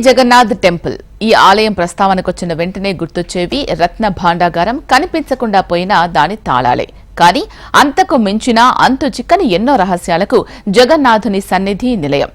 Jagannadh temple ఈ ఆలయం ప్రస్తావనకొచ్చిన వెంటనే గుర్తొచ్చేవి రత్న భాండాగారం, కనిపించకుండా పోయినా దాని తాళాలే. కానీ అంతకు మించిన అంతు చిక్కని ఎన్నో రహస్యాలకు జగన్నాథుని సన్నిధి నిలయం.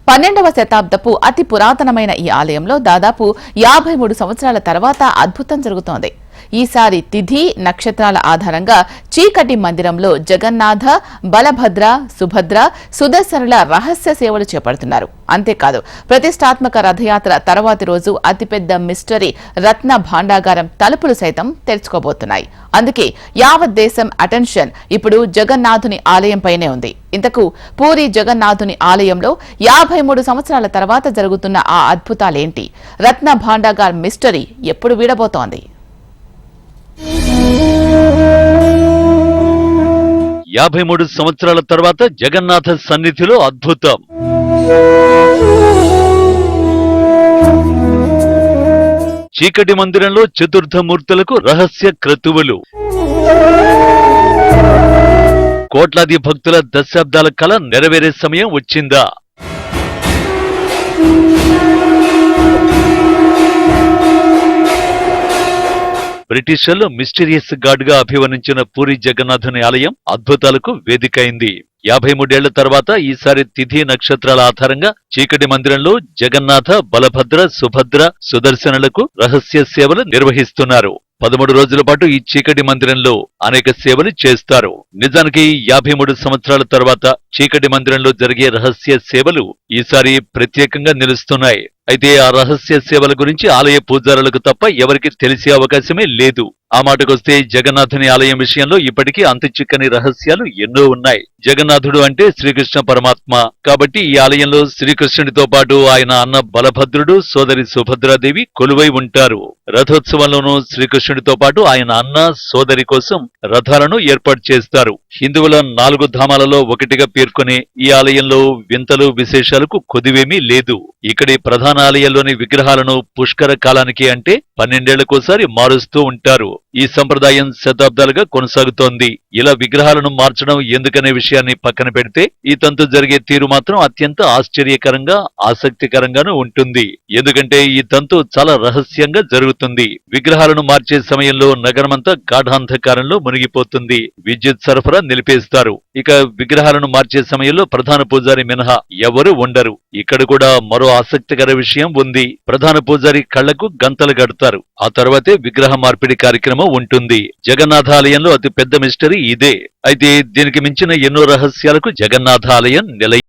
12వ శతాబ్దపు అతి పురాతనమైన ఈ ఆలయంలో దాదాపు 53 సంవత్సరాల తర్వాత అద్భుతం జరుగుతోంది. ఈసారి తిథి నక్షత్రాల ఆధారంగా చీకటి మందిరంలో జగన్నాథ, బలభద్ర, సుభద్ర, సుదర్శనుల రహస్య సేవలు చేపడుతున్నారు. అంతేకాదు ప్రతిష్టాత్మక రథయాత్ర తర్వాతి రోజు అతిపెద్ద మిస్టరీ రత్న భాండాగారం తలుపులు సైతం తెరుచుకోబోతున్నాయి. అందుకే యావత్ దేశం అటెన్షన్ ఇప్పుడు జగన్నాథుని ఆలయంపైనే ఉంది. ఇంతకు పూరి జగన్నాథుని ఆలయంలో 53 సంవత్సరాల తర్వాత జరుగుతున్న ఆ అద్భుతాలేంటి? రత్న భాండాగార్ మిస్టరీ ఎప్పుడు వీడబోతోంది? 53 సంవత్సరాల తర్వాత జగన్నాథ సన్నిధిలో అద్భుతం. చీకటి మందిరంలో చతుర్థమూర్తులకు రహస్య క్రతువులు. కోట్లాది భక్తుల దశాబ్దాల కల నెరవేరే సమయం వచ్చిందా? బ్రిటిషర్లు మిస్టీరియస్ గాడ్ గా అభివర్ణించిన పూరి జగన్నాథుని ఆలయం అద్భుతాలకు వేదికైంది. 53 ఏళ్ల తర్వాత ఈసారి తిథి నక్షత్రాల ఆధారంగా చీకటి మందిరంలో జగన్నాథ, బలభద్ర, సుభద్ర, సుదర్శనులకు రహస్య సేవలు నిర్వహిస్తున్నారు. 13 రోజుల పాటు ఈ చీకటి మందిరంలో అనేక సేవలు చేస్తారు. నిజానికి 53 సంవత్సరాల తర్వాత చీకటి మందిరంలో జరిగే రహస్య సేవలు ఈసారి ప్రత్యేకంగా నిలుస్తున్నాయి. అయితే ఆ రహస్య సేవల గురించి ఆలయ పూజారులకు తప్ప ఎవరికి తెలిసే అవకాశమే లేదు. ఆ మాటకొస్తే జగన్నాథుని ఆలయం విషయంలో ఇప్పటికీ అంతు చిక్కని రహస్యాలు ఎన్నో ఉన్నాయి. జగన్నాథుడు అంటే శ్రీకృష్ణ పరమాత్మ కాబట్టి ఈ ఆలయంలో శ్రీకృష్ణుడితో పాటు ఆయన అన్న బలభద్రుడు, సోదరి సుభద్రాదేవి కొలువై ఉంటారు. రథోత్సవంలోనూ శ్రీకృష్ణుడితో పాటు ఆయన అన్న, సోదరి కోసం రథాలను ఏర్పాటు చేస్తారు. హిందువుల 4 ధామాలలో ఒకటిగా పేర్కొనే ఈ ఆలయంలో వింతలు విశేషాలకు కొదివేమీ లేదు. ఇక్కడి ప్రధాన ఆలయంలోని విగ్రహాలను పుష్కర కాలానికి అంటే 12 ఏళ్లకోసారి మారుస్తూ ఉంటారు. ఈ సంప్రదాయం శతాబ్దాలుగా కొనసాగుతోంది. ఇలా విగ్రహాలను మార్చడం ఎందుకనే విషయాన్ని పక్కన పెడితే ఈ తంతు జరిగే తీరు మాత్రం అత్యంత ఆశ్చర్యకరంగా, ఆసక్తికరంగానూ ఉంటుంది. ఎందుకంటే ఈ తంతు చాలా రహస్యంగా జరుగుతుంది. విగ్రహాలను మార్చే సమయంలో నగరమంతా గాఢాంధకారంలో మునిగిపోతుంది. విద్యుత్ సరఫరా నిలిపేస్తారు. ఇక విగ్రహాలను మార్చే సమయంలో ప్రధాన పూజారి మినహా ఎవరు ఉండరు. ఇక్కడ కూడా మరో ఆసక్తికర విషయం ఉంది. ప్రధాన పూజారి కళ్లకు గంతలు కడతారు. ఆ తర్వాతే విగ్రహ మార్పిడి కార్యక్రమం ఉంటుంది. జగన్నాథాలయంలో అతి పెద్ద మిస్టరీ ఇదే. అయితే దీనికి మించిన ఎన్నో రహస్యాలకు జగన్నాథాలయం నిలయం.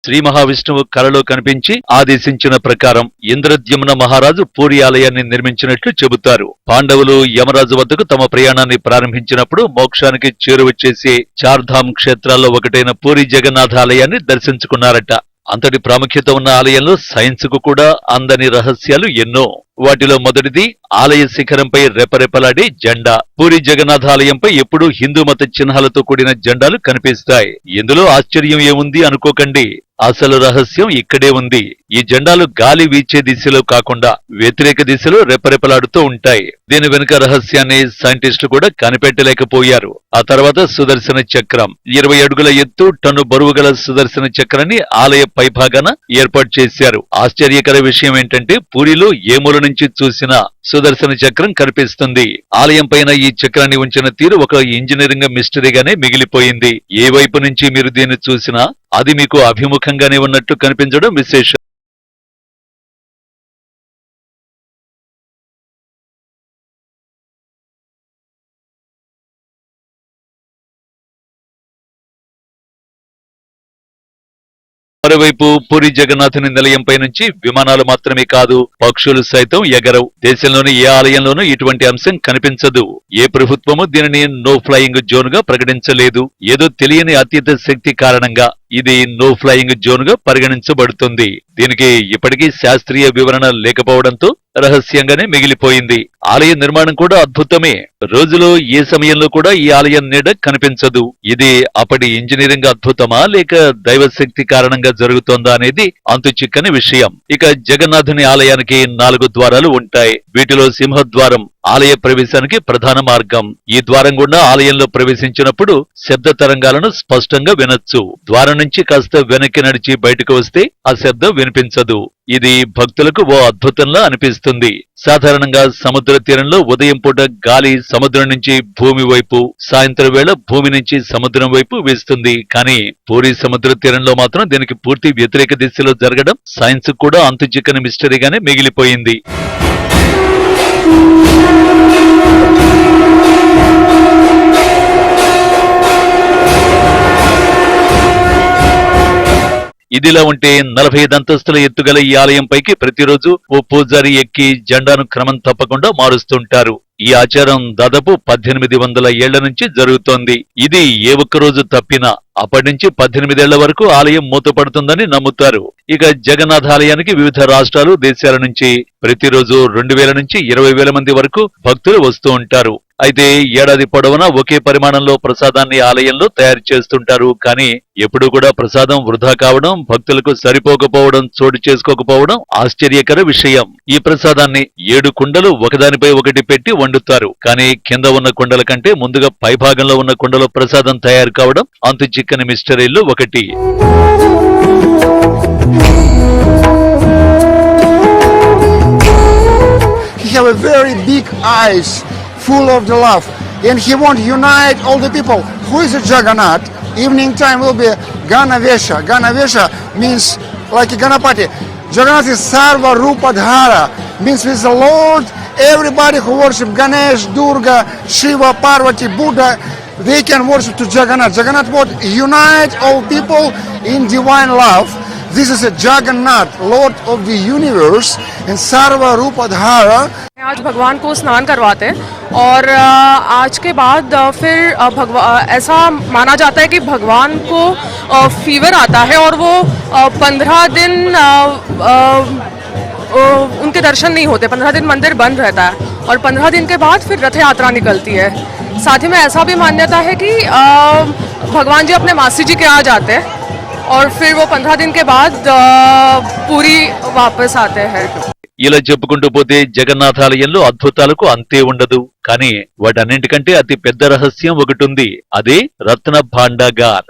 శ్రీ మహావిష్ణువు కలలో కనిపించి ఆదేశించిన ప్రకారం ఇంద్రద్యుమ్న మహారాజు పూరి ఆలయాన్ని నిర్మించినట్లు చెబుతారు. పాండవులు యమరాజు వద్దకు తమ ప్రయాణాన్ని ప్రారంభించినప్పుడు మోక్షానికి చేరువ చేసే చార్ధామ్ క్షేత్రాల్లో ఒకటైన పూరి జగన్నాథ ఆలయాన్ని దర్శించుకున్నారట. అంతటి ప్రాముఖ్యత ఉన్న ఆలయంలో సైన్స్ కు కూడా అందని రహస్యాలు ఎన్నో. వాటిలో మొదటిది ఆలయ శిఖరంపై రెపరెపలాడే జెండా. పూరి జగన్నాథ ఆలయంపై ఎప్పుడూ హిందూ మత చిహ్నాలతో కూడిన జెండాలు కనిపిస్తాయి. ఇందులో ఆశ్చర్యం ఏముంది అనుకోకండి. అసలు రహస్యం ఇక్కడే ఉంది. ఈ జెండాలు గాలి వీచే దిశలో కాకుండా వ్యతిరేక దిశలో రెపరెపలాడుతూ ఉంటాయి. దీని వెనుక రహస్యాన్ని సైంటిస్టులు కూడా కనిపెట్టలేకపోయారు. ఆ తర్వాత సుదర్శన చక్రం. 20 అడుగుల ఎత్తు, టన్ను బరువు గల సుదర్శన చక్రాన్ని ఆలయ పైభాగాన ఏర్పాటు చేశారు. ఆశ్చర్యకర విషయం ఏంటంటే పూరిలో ఏ మూల నుంచి చూసినా సుదర్శన చక్రం కనిపిస్తుంది. ఆలయం పైన ఈ చక్రాన్ని ఉంచిన తీరు ఒక ఇంజనీరింగ్ మిస్టరీగానే మిగిలిపోయింది. ఏ వైపు నుంచి మీరు దీన్ని చూసినా అది మీకు అభిముఖంగానే ఉన్నట్టు కనిపించడం విశేషం. మరోవైపు పూరి జగన్నాథుని నిలయంపై నుంచి విమానాలు మాత్రమే కాదు, పక్షులు సైతం ఎగరవు. దేశంలోని ఏ ఆలయంలోనూ ఇటువంటి అంశం కనిపించదు. ఏ ప్రభుత్వము దీనిని నో ఫ్లయింగ్ జోన్ గా ప్రకటించలేదు. ఏదో తెలియని అతీత శక్తి కారణంగా ఇది నో ఫ్లయింగ్ జోన్ గా పరిగణించబడుతుంది. దీనికి ఇప్పటికీ శాస్త్రీయ వివరణ లేకపోవడంతో రహస్యంగానే మిగిలిపోయింది. ఆలయ నిర్మాణం కూడా అద్భుతమే. రోజులో ఏ సమయంలో కూడా ఈ ఆలయం నీడ కనిపించదు. ఇది అప్పటి ఇంజనీరింగ్ అద్భుతమా లేక దైవశక్తి కారణంగా జరుగుతోందా అనేది అంతు చిక్కని విషయం. ఇక జగన్నాథుని ఆలయానికి 4 ద్వారాలు ఉంటాయి. వీటిలో సింహద్వారం ఆలయ ప్రవేశానికి ప్రధాన మార్గం. ఈ ద్వారం గుండా ఆలయంలో ప్రవేశించినప్పుడు శబ్ద తరంగాలను స్పష్టంగా వినొచ్చు. ద్వారం నుంచి కాస్త వెనక్కి నడిచి బయటకు వస్తే ఆ శబ్దం వినిపించదు. ఇది భక్తులకు ఓ అద్భుతంలా అనిపిస్తుంది. సాధారణంగా సముద్ర తీరంలో ఉదయం పూట గాలి సముద్రం నుంచి భూమి వైపు, సాయంత్రం వేళ భూమి నుంచి సముద్రం వైపు వీస్తుంది. కానీ పూరీ సముద్ర తీరంలో మాత్రం దీనికి పూర్తి వ్యతిరేక దిశలో జరగడం సైన్స్ కూడా అంతు చిక్కని మిస్టరీగానే మిగిలిపోయింది. ఇదిలా ఉంటే 45 అంతస్తుల ఎత్తుగల ఈ ఆలయం పైకి ప్రతిరోజు ఓ పూజారి ఎక్కి జెండాను క్రమం తప్పకుండా మారుస్తుంటారు. ఈ ఆచారం దాదాపు 1800 ఏళ్ల నుంచి జరుగుతోంది. ఇది ఏ ఒక్క రోజు తప్పినా అప్పటి నుంచి 18 ఏళ్ల వరకు ఆలయం మూతపడుతుందని నమ్ముతారు. ఇక జగన్నాథ ఆలయానికి వివిధ రాష్ట్రాలు, దేశాల నుంచి ప్రతిరోజు 2000 నుంచి 20,000 మంది వరకు భక్తులు వస్తూ ఉంటారు. అయితే ఏడాది పొడవునా ఒకే పరిమాణంలో ప్రసాదాన్ని ఆలయంలో తయారు చేస్తుంటారు. కానీ ఎప్పుడూ కూడా ప్రసాదం వృధా కావడం, భక్తులకు సరిపోకపోవడం చోటు చేసుకోకపోవడం ఆశ్చర్యకర విషయం. ఈ ప్రసాదాన్ని 7 కుండలు ఒకదానిపై ఒకటి పెట్టి వండుతారు. కానీ కింద ఉన్న కుండల కంటే ముందుగా పైభాగంలో ఉన్న కుండలో ప్రసాదం తయారు కావడం అంతు చిక్కని మిస్టరీల్లో ఒకటి. He have a very big eyes, full of the love, and he want to unite all the people. Who is a Jagannath? Evening time will be Ganavesha. Ganavesha means like a Ganapati. Jagannath is Sarva Rupa Dhara, means with the Lord. Everybody who worship Ganesh, Durga, Shiva, Parvati, Buddha, they can worship to Jagannath. Jagannath would unite all people in divine love. This is a Jagannath, Lord of the universe, and Sarva Rupa Dhara. आज भगवान को स्नान करवाते हैं और आज के बाद फिर ऐसा माना जाता है कि भगवान को फीवर आता है और वो 15 दिन उनके दर्शन नहीं होते। 15 दिन मंदिर बंद रहता है और 15 दिन के बाद फिर रथ यात्रा निकलती है। साथ ही में ऐसा भी मान्यता है कि भगवान जी अपने मासी जी के यहाँ जाते हैं और फिर वो 15 दिन के बाद पूरी वापस आते हैं। ఇలా చెప్పుకుంటూ పోతే జగన్నాథాలయంలో అద్భుతాలకు అంతే ఉండదు. కానీ వాటన్నింటికంటే అతి పెద్ద రహస్యం ఒకటి ఉంది. అదే రత్న భాండాగార్.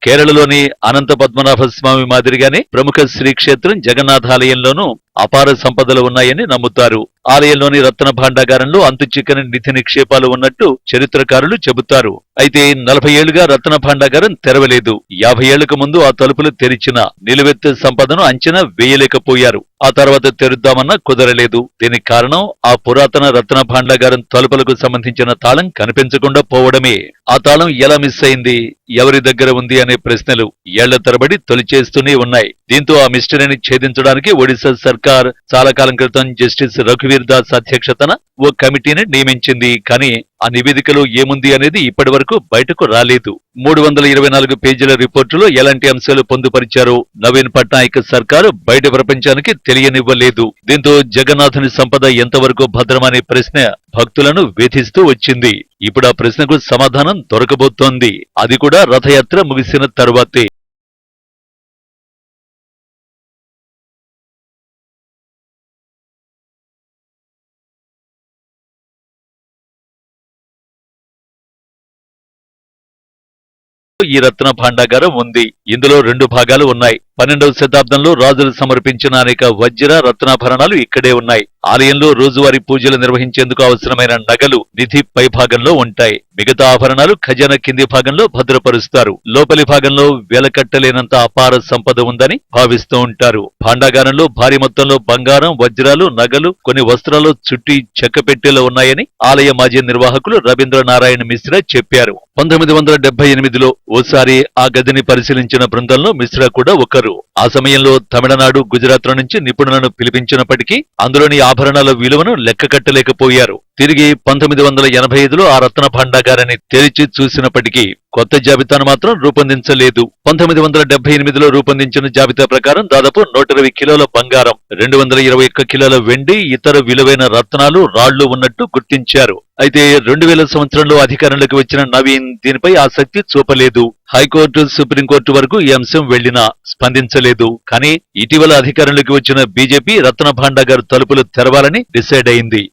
కేరళలోని అనంత పద్మనాభ స్వామి మాదిరిగానే ప్రముఖ శ్రీక్షేత్రం జగన్నాథాలయంలోనూ అపార సంపదలు ఉన్నాయని నమ్ముతారు. ఆలయంలోని రత్న భాండాగారంలో అంతు చిక్కని నిధి నిక్షేపాలు ఉన్నట్టు చరిత్రకారులు చెబుతారు. అయితే 40 ఏళ్లుగా రత్న భాండాగారం తెరవలేదు. 50 ఏళ్లకు ముందు ఆ తలుపులు తెరిచిన నిలువెత్తు సంపదను అంచనా వేయలేకపోయారు. ఆ తర్వాత తెరుద్దామన్నా కుదరలేదు. దీనికి కారణం ఆ పురాతన రత్న భాండాగారం తలుపులకు సంబంధించిన తాళం కనిపించకుండా పోవడమే. ఆ తాళం ఎలా మిస్ అయింది, ఎవరి దగ్గర ఉంది అనే ప్రశ్నలు ఏళ్ల తరబడి తొలిచేస్తూనే ఉన్నాయి. దీంతో ఆ మిస్టరీని ఛేదించడానికి ఒడిశా సర్కార్ చాలా కాలం క్రితం జస్టిస్ రఘువీర్ దాస్ అధ్యక్షతన ఓ కమిటీని నియమించింది. కానీ ఆ నివేదికలో ఏముంది అనేది ఇప్పటి వరకు బయటకు రాలేదు. 324 పేజీల రిపోర్టులో ఎలాంటి అంశాలు పొందుపరిచారో నవీన్ పట్నాయక్ సర్కారు బయట ప్రపంచానికి తెలియనివ్వలేదు. దీంతో జగన్నాథుని సంపద ఎంతవరకు భద్రమనే ప్రశ్న భక్తులను వేధిస్తూ వచ్చింది. ఇప్పుడు ఆ ప్రశ్నకు సమాధానం దొరకబోతోంది. అది కూడా రథయాత్ర ముగిసిన తరువాతే. ఈ రత్న భాండాగారం ఉంది. ఇందులో 2 భాగాలు ఉన్నాయి. 12వ శతాబ్దంలో రాజులు సమర్పించిన అనేక వజ్ర రత్నాభరణాలు ఇక్కడే ఉన్నాయి. ఆలయంలో రోజువారీ పూజలు నిర్వహించేందుకు అవసరమైన నగలు నిధి పై భాగంలో ఉంటాయి. మిగతా ఆభరణాలు ఖజానా కింది భాగంలో భద్రపరుస్తారు. లోపలి భాగంలో వెలకట్టలేనంత అపార సంపద ఉందని భావిస్తూ ఉంటారు. భాండాగారంలో భారీ మొత్తంలో బంగారం, వజ్రాలు, నగలు, కొన్ని వస్త్రాలు చుట్టి చెక్క పెట్టెలో ఉన్నాయని ఆలయ మాజీ నిర్వాహకులు రవీంద్ర నారాయణ మిశ్రా చెప్పారు. 1978లో ఓసారి ఆ గదిని పరిశీలించిన బృందంలో మిశ్రా కూడా ఒకరు. ఆ సమయంలో తమిళనాడు, గుజరాత్ నుంచి నిపుణులను పిలిపించినప్పటికీ అందులోని ఆభరణాల విలువను లెక్కకట్టలేకపోయారు. తిరిగి 1985లో ఆ రత్న భాండాగారాన్ని తెరిచి చూసినప్పటికీ కొత్త జాబితాను మాత్రం రూపొందించలేదు. 1978లో రూపొందించిన జాబితా ప్రకారం దాదాపు 120 కిలోల బంగారం, 221 కిలోల వెండి, ఇతర విలువైన రత్నాలు, రాళ్లు ఉన్నట్టు గుర్తించారు. అయితే 2000 సంవత్సరంలో అధికారంలోకి వచ్చిన నవీన్ దీనిపై ఆసక్తి చూపలేదు. హైకోర్టు, సుప్రీంకోర్టు వరకు ఈ అంశం వెళ్లినా స్పందించలేదు. కానీ ఇటీవల అధికారంలోకి వచ్చిన బీజేపీ రత్న భాండాగార్ తలుపులు తెరవాలని డిసైడ్ అయింది.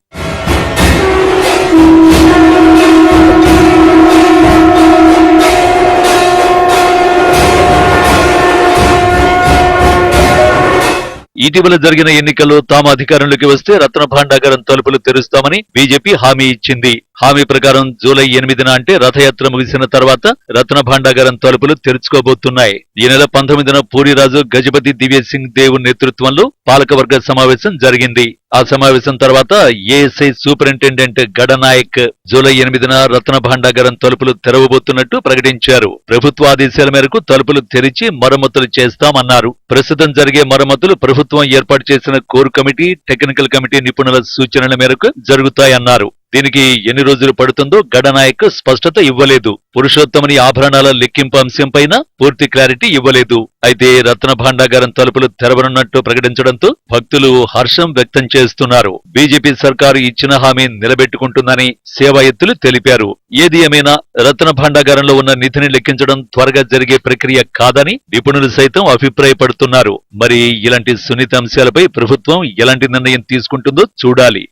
ఇటీవల జరిగిన ఎన్నికల్లో తాము అధికారంలోకి వస్తే రత్న భాండాగారం తలుపులు తెరుస్తామని బీజేపీ హామీ ఇచ్చింది. హామీ ప్రకారం జూలై 8న అంటే రథయాత్ర ముగిసిన తర్వాత రత్న భాండాగారం తలుపులు తెరుచుకోబోతున్నాయి. ఈ నెల 19న పూరిరాజు గజపతి దివ్య సింగ్ దేవ్ నేతృత్వంలో పాలకవర్గ సమావేశం జరిగింది. ఆ సమావేశం తర్వాత ఏఎస్ఐ సూపరింటెండెంట్ గడనాయక్ జూలై 8న రత్న భాండాగారం తలుపులు తెరవబోతున్నట్టు ప్రకటించారు. ప్రభుత్వ ఆదేశాల మేరకు తలుపులు తెరిచి మరమ్మతులు చేస్తామన్నారు. ప్రస్తుతం జరిగే మరమ్మతులు ప్రభుత్వం ఏర్పాటు చేసిన కోర్ కమిటీ, టెక్నికల్ కమిటీ నిపుణుల సూచనల మేరకు జరుగుతాయన్నారు. దీనికి ఎన్ని రోజులు పడుతుందో గడనాయక్ స్పష్టత ఇవ్వలేదు. పురుషోత్తముని ఆభరణాల లెక్కింపు అంశంపైన పూర్తి క్లారిటీ ఇవ్వలేదు. అయితే రత్న భాండాగారం తలుపులు తెరవనున్నట్టు ప్రకటించడంతో భక్తులు హర్షం వ్యక్తం చేస్తున్నారు. బీజేపీ సర్కారు ఇచ్చిన హామీ నిలబెట్టుకుంటుందని సేవాయత్తులు తెలిపారు. ఏది ఏమైనా రత్న భాండాగారంలో ఉన్న నిధిని లెక్కించడం త్వరగా జరిగే ప్రక్రియ కాదని నిపుణులు సైతం అభిప్రాయపడుతున్నారు. మరి ఇలాంటి సున్నిత అంశాలపై ప్రభుత్వం ఎలాంటి నిర్ణయం తీసుకుంటుందో చూడాలి.